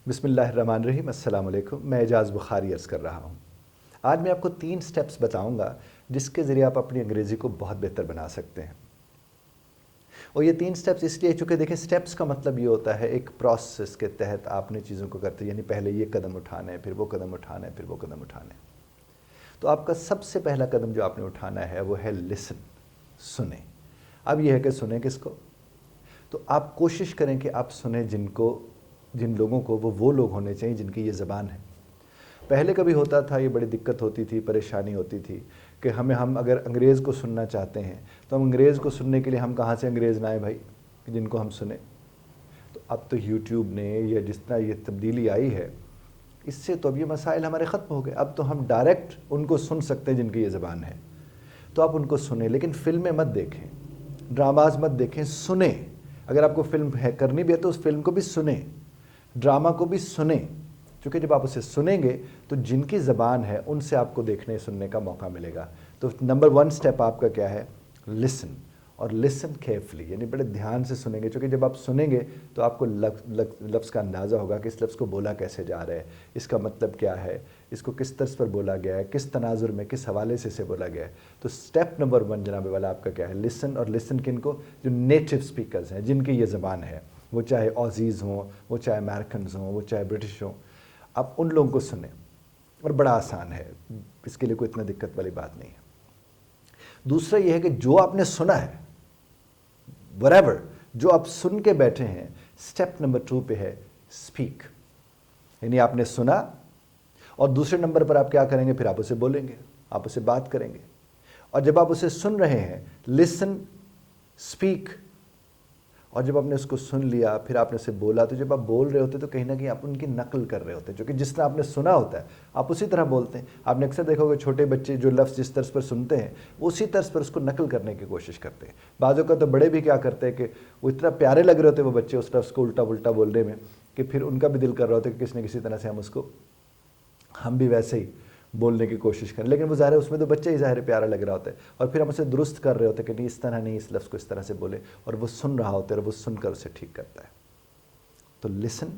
बिस्मिल्लाहिर्रहमानिर्रहीम, अस्सलाम वालेकुम। मैं एजाज़ बुखारी अर्ज़ कर रहा हूँ। आज मैं आपको 3 स्टेप्स बताऊँगा जिसके ज़रिए आप अपनी अंग्रेज़ी को बहुत बेहतर बना सकते हैं। और ये 3 स्टेप्स इसलिए, चूँकि देखिए स्टेप्स का मतलब ये होता है एक प्रोसेस के तहत आपने चीज़ों को करते, यानी पहले ये कदम उठाना है, फिर वो कदम उठाना है, फिर वो कदम उठाना है। तो आपका सबसे पहला कदम जो आपने उठाना है वो है लिसन, सुने। अब ये है कि सुने किसको? तो आप कोशिश करें कि आप सुने जिन लोगों को वो लोग होने चाहिए जिनकी ये ज़बान है। पहले कभी होता था, ये बड़ी दिक्कत होती थी, परेशानी होती थी कि हम अगर अंग्रेज़ को सुनना चाहते हैं तो हम अंग्रेज़ को सुनने के लिए हम कहाँ से अंग्रेज़ ना आए भाई कि जिनको हम सुने। तो अब तो यूट्यूब ने या जिस तरह ये तब्दीली आई है, इससे तो अब ये मसाइल हमारे ख़त्म हो गए। अब तो हम डायरेक्ट उनको सुन सकते हैं जिनकी ये ज़बान है। तो आप उनको सुने, लेकिन फ़िल्में मत देखें, ड्रामाज मत देखें, सुने। अगर आपको फ़िल्म है करनी भी है तो उस फिल्म को भी सुने, ड्रामा को भी सुने, क्योंकि जब आप उसे सुनेंगे तो जिनकी ज़बान है उनसे आपको देखने सुनने का मौका मिलेगा। तो नंबर 1 स्टेप आपका क्या है? लिसन, और लिसन केयरफुली, यानी बड़े ध्यान से सुनेंगे, क्योंकि जब आप सुनेंगे तो आपको लफ्ज़ का अंदाज़ा होगा कि इस लफ्ज़ को बोला कैसे जा रहा है, इसका मतलब क्या है, इसको किस तर्ज पर बोला गया है, किस तनाजुर में, किस हवाले से इसे बोला गया है। तो स्टेप नंबर 1 जनाब वाला आपका क्या है? लिसन। और लिसन किन को? जो नेटिव स्पीकर्स हैं, जिनकी ये ज़बान है, वो चाहे ऑजीज़ हों, वो चाहे अमेरिकन्स हों, वो चाहे ब्रिटिश हों, आप उन लोगों को सुने। और बड़ा आसान है, इसके लिए कोई इतना दिक्कत वाली बात नहीं है। दूसरा यह है कि जो आपने सुना है, whatever, जो आप सुन के बैठे हैं, स्टेप नंबर 2 पे है स्पीक। यानी आपने सुना और दूसरे नंबर पर आप क्या करेंगे? फिर आप उसे बोलेंगे, आप उसे बात करेंगे। और जब आप उसे सुन रहे हैं, लिसन, स्पीक, और जब आपने उसको सुन लिया फिर आपने उसे बोला, तो जब आप बोल रहे होते तो कहीं ना कहीं आप उनकी नकल कर रहे होते हैं, क्योंकि जिस तरह आपने सुना होता है आप उसी तरह बोलते हैं। आपने अक्सर देखा होगा छोटे बच्चे जो लफ्ज़ जिस तर्ज पर सुनते हैं उसी तर्ज पर उसको नकल करने की कोशिश करते हैं। बाज़ों का तो बड़े भी क्या करते हैं कि वो इतना प्यारे लग रहे होते हैं वो बच्चे उस लफ्ज़ को उल्टा पुल्टा बोलने में, कि फिर उनका भी दिल कर रहा होता है कि किसी न किसी तरह से हम भी वैसे ही बोलने की कोशिश करें। लेकिन वो ज़ाहिर है उसमें तो बच्चा ही ज़ाहिर है प्यारा लग रहा होता है, और फिर हम उसे दुरुस्त कर रहे होते हैं कि नहीं इस तरह नहीं, इस लफ्ज़ को इस तरह से बोले, और वो सुन रहा होता है और वो सुनकर उसे ठीक करता है। तो लिसन,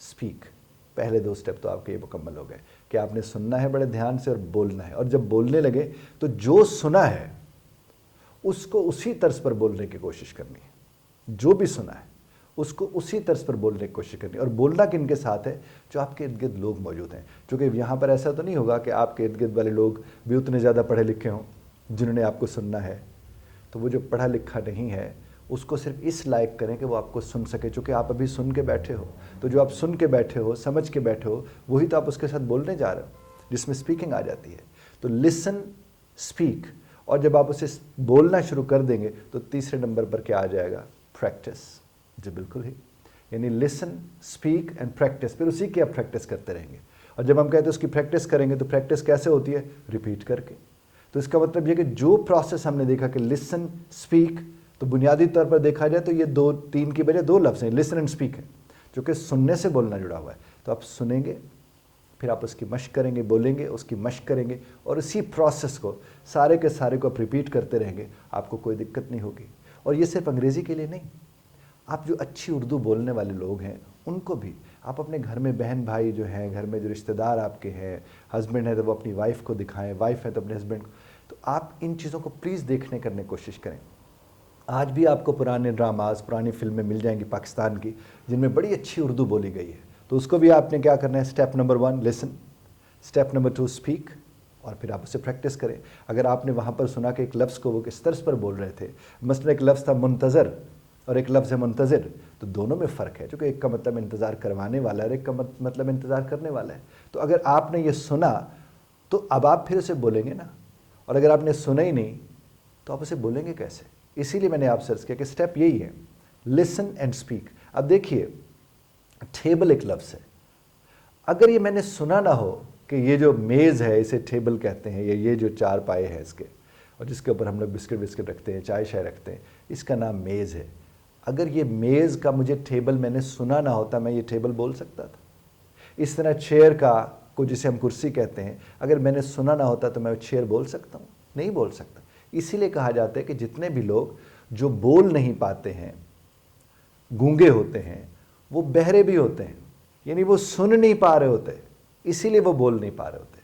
स्पीक, पहले 2 स्टेप तो आपके ये मुकम्मल हो गए कि आपने सुनना है बड़े ध्यान से और बोलना है। और जब बोलने लगे तो जो सुना है उसको उसी तर्ज पर बोलने की कोशिश करनी है। जो भी सुना है उसको उसी तर्ज पर बोलने की कोशिश करनी है। और बोलना किन के साथ है? जो आपके इर्द गिर्द लोग मौजूद हैं। क्योंकि यहाँ पर ऐसा तो नहीं होगा कि आपके इर्द गिर्द वाले लोग भी उतने ज़्यादा पढ़े लिखे हों जिन्होंने आपको सुनना है। तो वो जो पढ़ा लिखा नहीं है उसको सिर्फ इस लायक करें कि वो आपको सुन सके, चूँकि आप अभी सुन के बैठे हो। तो जो आप सुन के बैठे हो, समझ के बैठे हो, वही तो आप उसके साथ बोलने जा रहे हो, जिसमें स्पीकिंग आ जाती है। तो लिसन, स्पीक, और जब आप उसे बोलना शुरू कर देंगे तो तीसरे नंबर पर क्या आ जाएगा? प्रैक्टिस। जी बिल्कुल ही, यानी लिसन, स्पीक एंड प्रैक्टिस, फिर उसी की आप प्रैक्टिस करते रहेंगे। और जब हम कहते हैं उसकी प्रैक्टिस करेंगे तो प्रैक्टिस कैसे होती है? रिपीट करके। तो इसका मतलब यह कि जो प्रोसेस हमने देखा कि लिसन, स्पीक, तो बुनियादी तौर पर देखा जाए तो ये 2-3 की बजाय 2 लफ्ज़ हैं, लिसन एंड स्पीक है, जो कि सुनने से बोलना जुड़ा हुआ है। तो आप सुनेंगे, फिर आप उसकी मश्क करेंगे, बोलेंगे, उसकी मश्क करेंगे, और इसी प्रोसेस को सारे के सारे को आप रिपीट करते रहेंगे, आपको कोई दिक्कत नहीं होगी। और ये सिर्फ अंग्रेज़ी के लिए नहीं, आप जो अच्छी उर्दू बोलने वाले लोग हैं उनको भी आप अपने घर में बहन भाई जो हैं, घर में जो रिश्तेदार आपके हैं, हस्बैंड है तो वो अपनी वाइफ को दिखाएं, वाइफ है तो अपने हस्बैंड को। तो आप इन चीज़ों को प्लीज़ देखने करने की कोशिश करें। आज भी आपको पुराने ड्रामाज, पुरानी फिल्में मिल जाएंगी पाकिस्तान की जिनमें बड़ी अच्छी उर्दू बोली गई है। तो उसको भी आपने क्या करना है? Step number 1 listen, step number 2 speak, और फिर आप उसे प्रैक्टिस करें। अगर आपने वहाँ पर सुना कि एक लफ्ज़ को वो किस तर्ज पर बोल रहे थे, मसलन एक लफ्ज़ था मुंतज़र और एक लफ्ज़ है मुंतज़िर, तो दोनों में फ़र्क है, क्योंकि एक का मतलब इंतज़ार करवाने वाला है और एक का मतलब इंतज़ार करने वाला है। तो अगर आपने ये सुना तो अब आप फिर उसे बोलेंगे ना, और अगर आपने सुना ही नहीं तो आप उसे बोलेंगे कैसे? इसीलिए मैंने आपसे अर्ज़ किया कि स्टेप यही है, लिसन एंड स्पीक। अब देखिए, टेबल एक लफ्ज़ है, अगर ये मैंने सुना ना हो कि ये जो मेज़ है इसे टेबल कहते हैं, या ये जो 4 पाए हैं इसके, और जिसके ऊपर हम लोग बिस्किट रखते हैं, चाय शाय रखते हैं, इसका नाम मेज़ है। अगर ये मेज़ का मुझे टेबल मैंने सुना ना होता, मैं ये टेबल बोल सकता था? इस तरह चेयर को जिसे हम कुर्सी कहते हैं, अगर मैंने सुना ना होता तो मैं चेयर बोल सकता हूँ? नहीं बोल सकता। इसीलिए कहा जाता है कि जितने भी लोग जो बोल नहीं पाते हैं, गूंगे होते हैं, वो बहरे भी होते हैं। यानी वो सुन नहीं पा रहे होते, इसीलिए वो बोल नहीं पा रहे होते।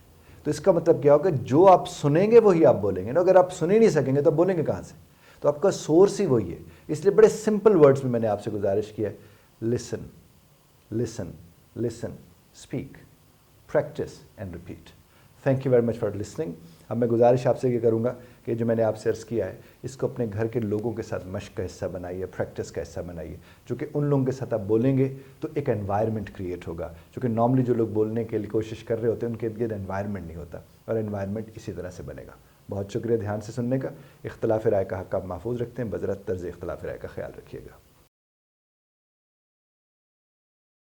तो इसका मतलब क्या होगा, जो आप सुनेंगे वही आप बोलेंगे ना। अगर आप सुन ही नहीं सकेंगे तो आप बोलेंगे कहाँ से? तो आपका सोर्स ही वही है। इसलिए बड़े सिंपल वर्ड्स में मैंने आपसे गुजारिश किया है, listen, listen, listen, speak, practice and repeat. Thank you very much for listening. अब मैं गुजारिश आपसे ये करूँगा कि जो मैंने आपसे अर्ज़ किया है, इसको अपने घर के लोगों के साथ मश्क का हिस्सा बनाइए, प्रैक्टिस का हिस्सा बनाइए। जो कि उन लोगों के साथ आप बोलेंगे तो एक एनवायरनमेंट क्रिएट होगा, जो कि नॉर्मली जो लोग बोलने के लिए कोशिश कर रहे होते हैं उनके इर्द गिर्द एनवायरनमेंट नहीं होता, और एनवायरनमेंट इसी तरह से बनेगा। बहुत शुक्रिया ध्यान से सुनने का। इख्तलाफ राय का हक़ आप महफूज रखते हैं, बज़रत तर्ज़ इख्तलाफ राय का ख्याल रखिएगा।